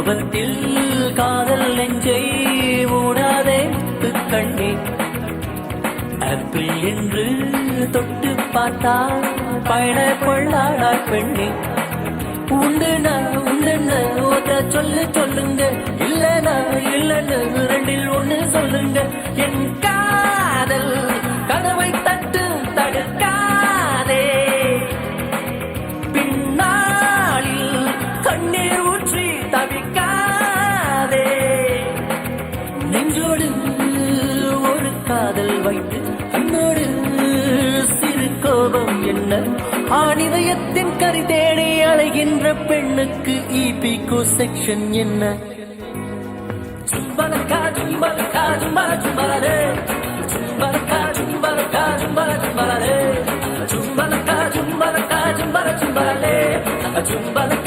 கோபத்தில் காதல் நெஞ்சை மூடாதே கண்ணே. ஆப்பிள் என்று தொட்டு பார்த்தால் பயண கொள்ளாடாய் பெண்ணே. உண்டுனா ஓத சொல்லுங்க, இல்லனா இல்லன்னு ரெண்டில் ஒண்ணு சொல்லுங்க. என் காதல் கதவை தட்டு தடுக்காதே, பின்னாளில் கண்ணீர் ஊற்றி தவிக்காதே. நெஞ்சோடு ஒரு காதல் வைத்து கண்ணோடு சிறு கோபம் என்ன? ஆணிதயத்தின் கரி தேடி அலைகின்ற பெண்ணுக்கு ஈபிகோ செக்ஷன் என்ன? சும்பலக்கா சும்பலக்கா சும்பல சும்பலரே, சும்பலக்கா சும்பலக்கா சும்பல சும்பலரே, சும்பலக்கா சும்பலக்கா சும்பல சும்பலரே, சும்பலக்கா